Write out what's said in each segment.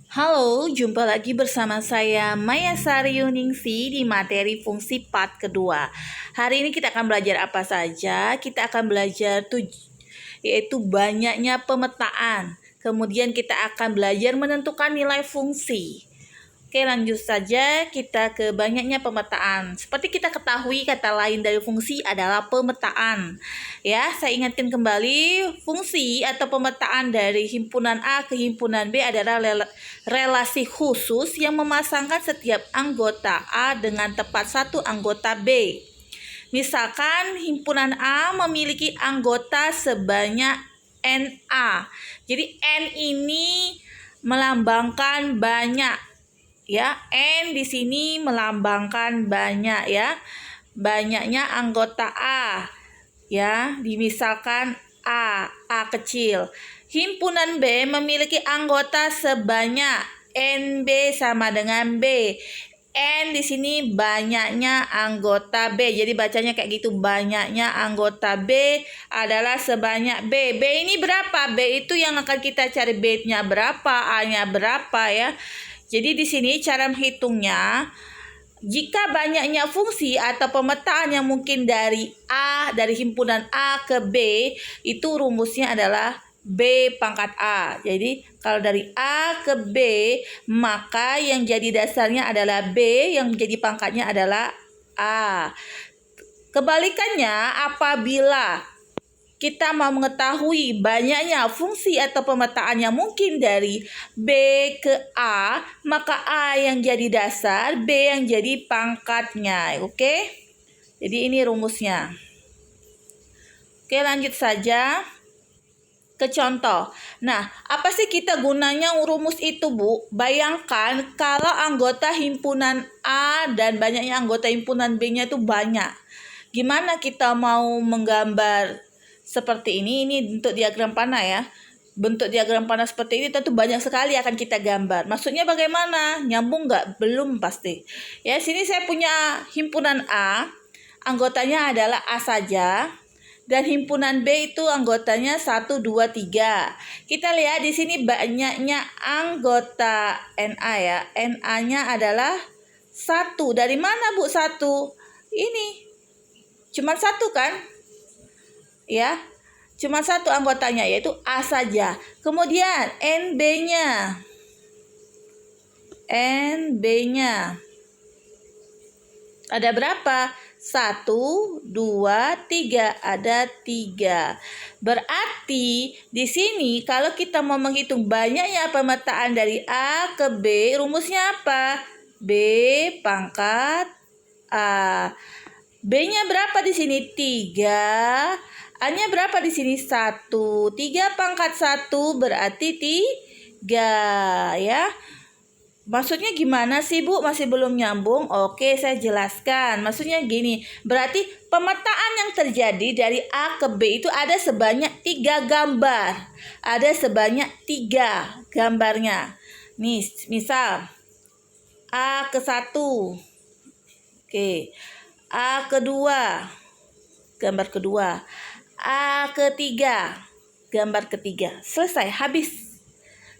Halo, jumpa lagi bersama saya Maya Sari Yuningsi di materi fungsi part kedua. Hari ini kita akan belajar apa saja? Kita akan belajar yaitu banyaknya pemetaan. Kemudian kita akan belajar menentukan nilai fungsi. Oke, lanjut saja kita ke banyaknya pemetaan. Seperti kita ketahui, kata lain dari fungsi adalah pemetaan. Ya, saya ingatkan kembali, fungsi atau pemetaan dari himpunan A ke himpunan B adalah relasi khusus yang memasangkan setiap anggota A dengan tepat satu anggota B. Misalkan himpunan A memiliki anggota sebanyak NA. Jadi N ini melambangkan banyak. Ya, N di sini melambangkan banyak ya. Banyaknya anggota A. Ya, dimisalkan A kecil. Himpunan B memiliki anggota sebanyak NB sama dengan B. N di sini banyaknya anggota B. Jadi bacanya kayak gitu, banyaknya anggota B adalah sebanyak B. B ini berapa? B itu yang akan kita cari, B-nya berapa, A-nya berapa ya. Jadi di sini cara menghitungnya, jika banyaknya fungsi atau pemetaan yang mungkin dari himpunan A ke B, itu rumusnya adalah B pangkat A. Jadi kalau dari A ke B, maka yang jadi dasarnya adalah B, yang jadi pangkatnya adalah A. Kebalikannya, apabila kita mau mengetahui banyaknya fungsi atau pemetaan yang mungkin dari B ke A, maka A yang jadi dasar, B yang jadi pangkatnya. Oke? Jadi ini rumusnya. Oke, lanjut saja ke contoh. Nah, apa sih kita gunanya rumus itu, Bu? Bayangkan kalau anggota himpunan A dan banyaknya anggota himpunan B-nya itu banyak. Gimana kita mau menggambar seperti ini bentuk diagram panah ya. Bentuk diagram panah seperti ini tentu banyak sekali akan kita gambar. Maksudnya bagaimana? Nyambung nggak? Belum pasti. Ya, sini saya punya himpunan A, anggotanya adalah A saja. Dan himpunan B itu anggotanya 1, 2, 3. Kita lihat di sini banyaknya anggota NA ya. NA-nya adalah 1. Dari mana, Bu, 1? Ini. Cuma 1 kan? Ya, cuma 1 anggotanya, yaitu A saja. Kemudian NB-nya ada berapa? 1, 2, 3, ada 3. Berarti di sini kalau kita mau menghitung banyaknya pemetaan dari A ke B, rumusnya apa? B pangkat A. B-nya berapa di sini? 3. A-nya berapa di sini? 1. 3 pangkat 1 berarti 3 ya. Maksudnya gimana sih, Bu? Masih belum nyambung? Oke, saya jelaskan. Maksudnya gini, berarti pemetaan yang terjadi dari A ke B itu ada sebanyak 3 gambar. Ada sebanyak 3 gambarnya. Nih, misal A ke 1. Oke. A kedua. Gambar kedua. A ketiga, gambar ketiga. Selesai, habis.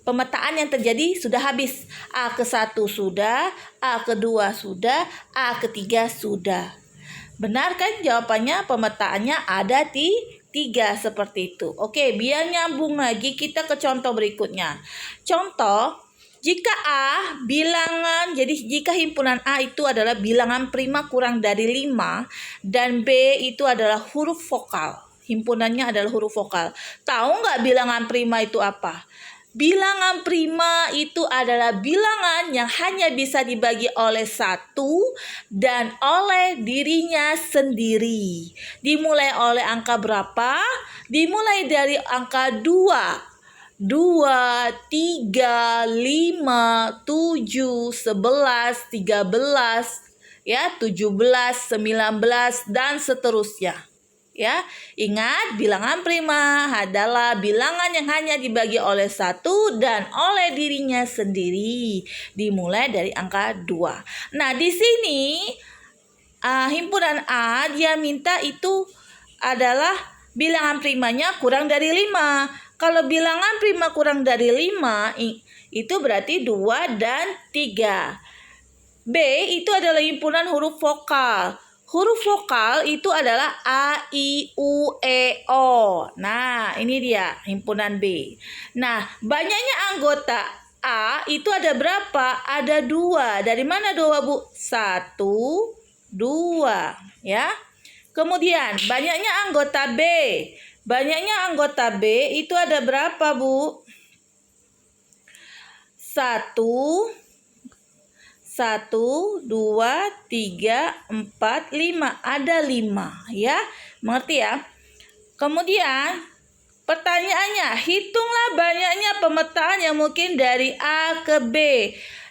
Pemetaan yang terjadi sudah habis. A ke 1 sudah, A kedua sudah, A ketiga sudah. Benar kan jawabannya? Pemetaannya ada di 3 seperti itu. Oke, biar nyambung lagi kita ke contoh berikutnya. Contoh, jika A bilangan, jadi jika himpunan A itu adalah bilangan prima kurang dari 5 dan B itu adalah huruf vokal. Himpunannya adalah huruf vokal. Tahu nggak bilangan prima itu apa? Bilangan prima itu adalah bilangan yang hanya bisa dibagi oleh 1 dan oleh dirinya sendiri. Dimulai oleh angka berapa? Dimulai dari angka 2. 2, 3, 5, 7, 11, 13, ya, 17, 19, dan seterusnya. Ya, ingat bilangan prima adalah bilangan yang hanya dibagi oleh 1 dan oleh dirinya sendiri. Dimulai dari angka 2. Nah, di sini himpunan A dia minta itu adalah bilangan primanya kurang dari 5. Kalau bilangan prima kurang dari 5 Itu berarti 2 dan 3. B itu adalah himpunan huruf vokal. Huruf vokal itu adalah A, I, U, E, O. Nah, ini dia himpunan B. Nah, banyaknya anggota A itu ada berapa? Ada 2. Dari mana 2, Bu? 1, 2. Ya. Kemudian, banyaknya anggota B. Banyaknya anggota B itu ada berapa, Bu? 1, 2, 3, 4, 5. Ada 5 ya. Mengerti ya? Kemudian pertanyaannya, hitunglah banyaknya pemetaan yang mungkin dari A ke B.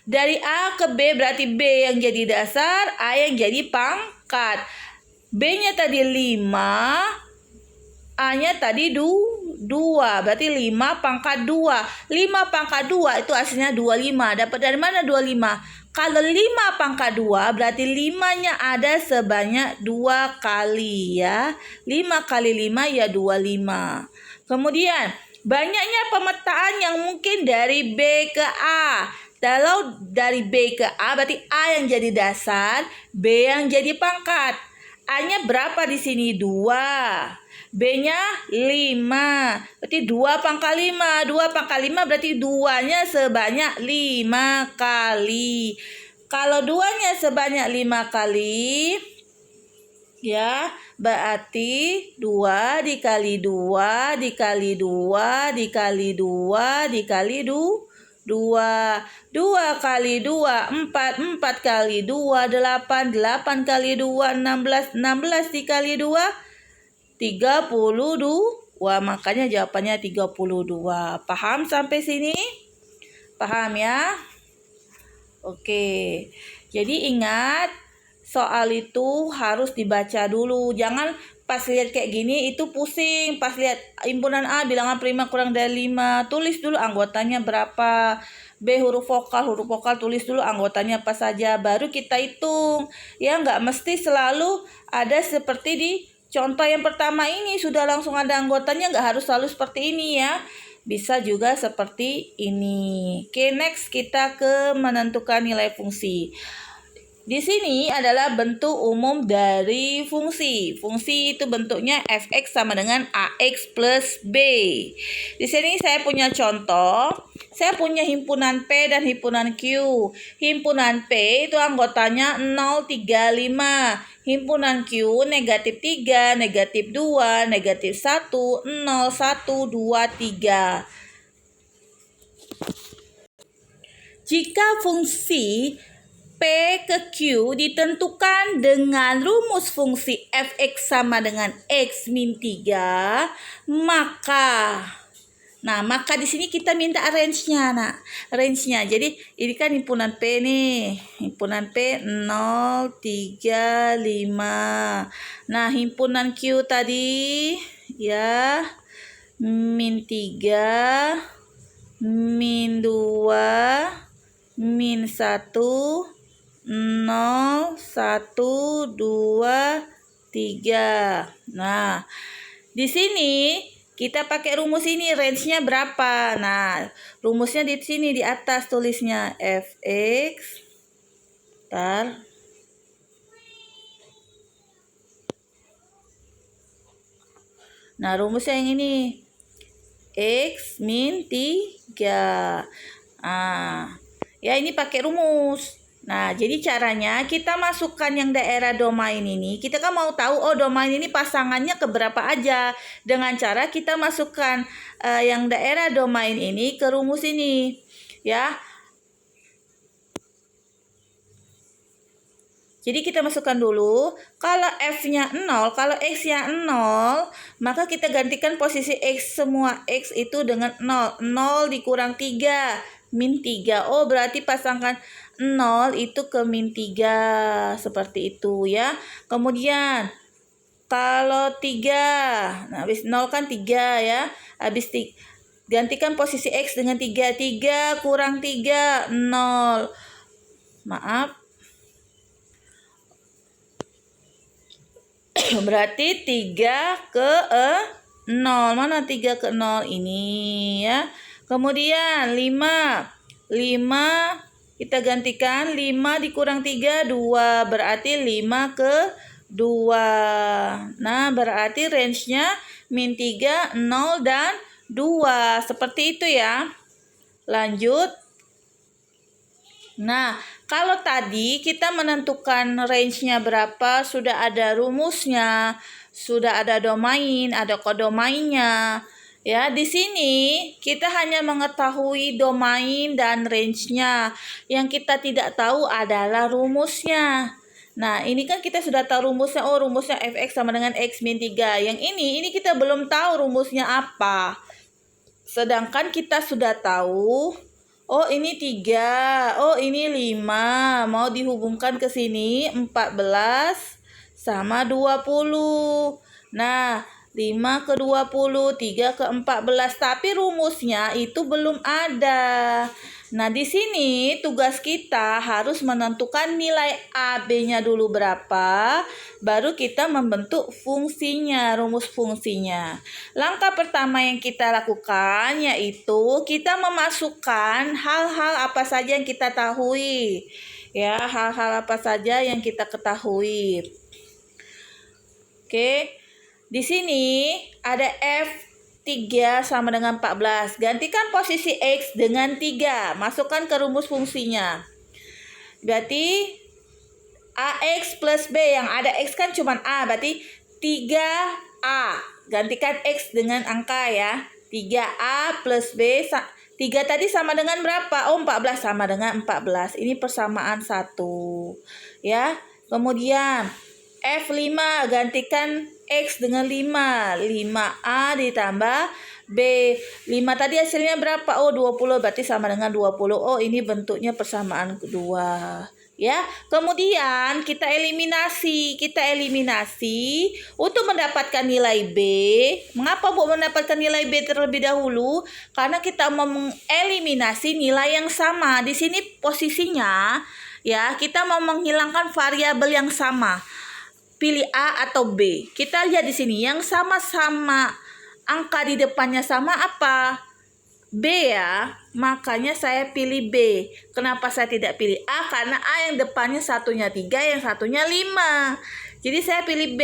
Dari A ke B berarti B yang jadi dasar, A yang jadi pangkat. B-nya tadi 5, A-nya tadi 2, berarti 5 pangkat 2. 5 pangkat 2 itu hasilnya 25. Dapat dari mana 25? Kalau 5 pangkat 2 berarti 5-nya ada sebanyak 2 kali ya. 5 kali 5 ya 25. Kemudian banyaknya pemetaan yang mungkin dari B ke A. Kalau dari B ke A berarti A yang jadi dasar, B yang jadi pangkat. A-nya berapa di sini? 2. B-nya 5. Berarti 2 pangkat 5. 2 pangkat 5 berarti 2-nya sebanyak 5 kali. Kalau 2-nya sebanyak 5 kali, ya, berarti 2 dikali 2 dikali 2 dikali 2 dikali 2. 2 kali 2, 4. 4 kali 2, 8. 8 kali 2, 16. 16 dikali 2, 32. Makanya jawabannya 32. Paham sampai sini? Paham ya? Oke. Jadi ingat, soal itu harus dibaca dulu. Jangan pas lihat kayak gini itu pusing. Pas lihat himpunan A bilangan prima kurang dari 5. Tulis dulu anggotanya berapa. B huruf vokal tulis dulu anggotanya apa saja. Baru kita hitung. Ya nggak mesti selalu ada seperti di contoh yang pertama ini sudah langsung ada anggotanya, nggak harus selalu seperti ini ya. Bisa juga seperti ini. Oke, next kita ke menentukan nilai fungsi. Di sini adalah bentuk umum dari fungsi. Fungsi itu bentuknya fx sama dengan ax plus b. Di sini saya punya contoh. Saya punya himpunan P dan himpunan Q. Himpunan P itu anggotanya 0, 3, 5. Himpunan Q negatif 3, negatif 2, negatif 1, 0, 1, 2, 3. Jika fungsi P ke Q ditentukan dengan rumus fungsi fx sama dengan x min 3, maka di sini kita minta range-nya, Nak. Range-nya. Jadi ini kan himpunan P nih. Himpunan P 0, 3, 5. Nah, himpunan Q tadi ya min 3, min 2, min 1, 0, 1, 2, 3. Nah, di sini kita pakai rumus ini, range-nya berapa? Nah, rumusnya di sini di atas tulisnya fx. Nah, rumusnya yang ini. X min 3. Ya ini pakai rumus. Nah, jadi caranya kita masukkan yang daerah domain ini. Kita kan mau tahu, domain ini pasangannya ke berapa aja. Dengan cara kita masukkan yang daerah domain ini ke rumus ini. Ya. Jadi kita masukkan dulu, kalau F-nya 0, kalau X-nya 0, maka kita gantikan posisi X, semua X itu dengan 0. 0 dikurang 3, min 3. Berarti pasangkan 0 itu ke min 3, seperti itu ya. Kemudian, kalau 3, nah habis 0 kan 3 ya, habis gantikan posisi X dengan 3. 3 kurang 3, 0. Maaf. Berarti 3 ke 0. Mana 3 ke 0 ini ya. Kemudian 5. 5 kita gantikan 5 dikurang 3 2, berarti 5 ke 2. Nah, berarti range-nya min 3, 0 dan 2. Seperti itu ya. Lanjut. Nah, kalau tadi kita menentukan range-nya berapa, sudah ada rumusnya, sudah ada domain, ada kodomainnya. Ya, di sini kita hanya mengetahui domain dan range-nya. Yang kita tidak tahu adalah rumusnya. Nah, ini kan kita sudah tahu rumusnya. Oh, rumusnya fx sama dengan x min 3. Yang ini kita belum tahu rumusnya apa. Sedangkan kita sudah tahu, oh ini 3, oh ini 5. Mau dihubungkan ke sini 14 sama 20. Nah, 5 ke 20, 3 ke 14. Tapi rumusnya itu belum ada. Nah, di sini tugas kita harus menentukan nilai AB-nya dulu berapa, baru kita membentuk fungsinya, rumus fungsinya. Langkah pertama yang kita lakukan yaitu kita memasukkan hal-hal apa saja yang kita tahu. Ya, hal-hal apa saja yang kita ketahui. Oke. Di sini ada F3 sama dengan 14. Gantikan posisi X dengan 3. Masukkan ke rumus fungsinya. Berarti AX plus B. Yang ada X kan cuma A. Berarti 3A. Gantikan X dengan angka ya. 3A plus B. 3 tadi sama dengan berapa? Oh, 14 sama dengan 14. Ini persamaan 1. Ya. Kemudian F5 gantikan X dengan 5. 5A ditambah B. 5 tadi hasilnya berapa? Oh, 20. Berarti sama dengan 20. Oh, ini bentuknya persamaan kedua. Ya. Kemudian kita eliminasi. Untuk mendapatkan nilai B. Mengapa Bu mendapatkan nilai B terlebih dahulu? Karena kita mau mengeliminasi nilai yang sama. Di sini posisinya ya, kita mau menghilangkan variabel yang sama. Pilih A atau B. Kita lihat di sini yang sama-sama angka di depannya sama apa? B ya. Makanya saya pilih B. Kenapa saya tidak pilih A? Karena A yang depannya satunya 3, yang satunya 5. Jadi saya pilih B.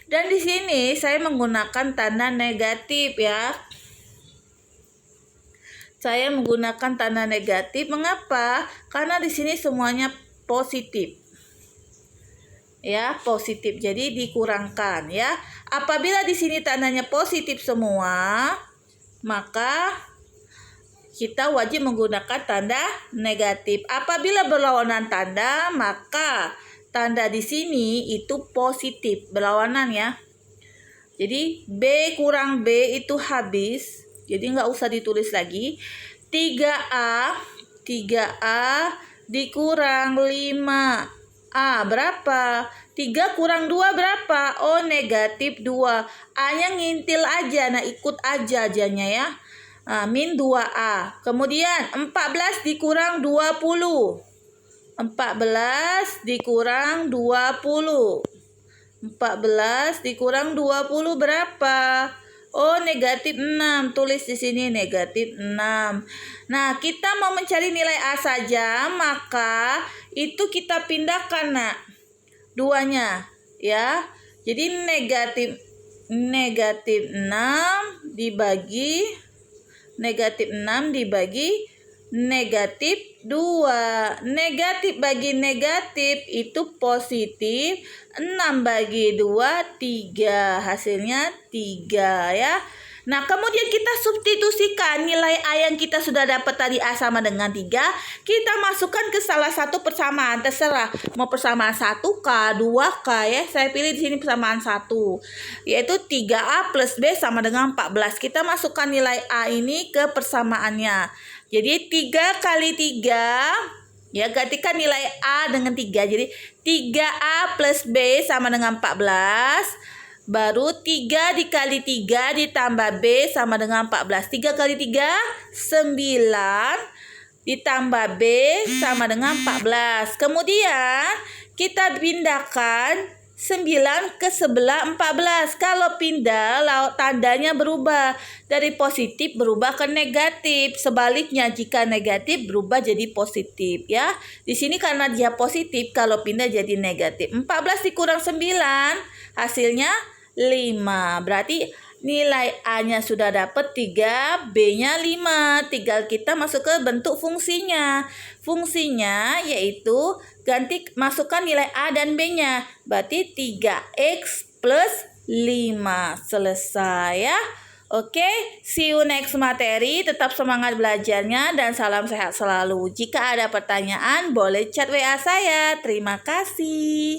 Dan di sini saya menggunakan tanda negatif ya. Saya menggunakan tanda negatif. Mengapa? Karena di sini semuanya positif. Ya, positif. Jadi dikurangkan ya. Apabila di sini tandanya positif semua, maka kita wajib menggunakan tanda negatif. Apabila berlawanan tanda, maka tanda di sini itu positif, berlawanan ya. Jadi B kurang B itu habis. Jadi nggak usah ditulis lagi. 3A dikurang 5. A berapa? 3 kurang 2 berapa? Oh, negatif 2. A-nya ngintil aja. Nah, ikut aja ajanya ya. Min 2A. Kemudian 14 dikurang 20. 14 dikurang 20. 14 dikurang 20 berapa? Oh, negatif 6. Tulis di sini negatif 6. Nah, kita mau mencari nilai A saja, maka itu kita pindahkan, Nak. Duanya, ya. Jadi negatif 6 dibagi negatif 2. Negatif bagi negatif itu positif. 6 bagi 2, 3. Hasilnya 3 ya. Nah, kemudian kita substitusikan nilai A yang kita sudah dapat tadi A sama dengan 3. Kita masukkan ke salah satu persamaan. Terserah. Mau persamaan 1K, 2K ya. Saya pilih di sini persamaan 1. Yaitu 3A plus B sama dengan 14. Kita masukkan nilai A ini ke persamaannya. Jadi 3 kali 3. Ya, gantikan nilai A dengan 3. Jadi 3A plus B sama dengan 14. Baru 3 dikali 3 ditambah B sama dengan 14. 3 kali 3, 9. Ditambah B sama dengan 14. Kemudian kita pindahkan 9 ke sebelah 14. Kalau pindah, tandanya berubah. Dari positif berubah ke negatif. Sebaliknya, jika negatif berubah jadi positif ya. Di sini karena dia positif, kalau pindah jadi negatif. 14 dikurang 9, hasilnya 5. Berarti nilai A-nya sudah dapat 3, B-nya 5. Tinggal kita masuk ke bentuk fungsinya. Fungsinya yaitu masukkan nilai A dan B-nya. Berarti 3X plus 5. Selesai ya. Oke, see you next materi. Tetap semangat belajarnya dan salam sehat selalu. Jika ada pertanyaan, boleh chat WA saya. Terima kasih.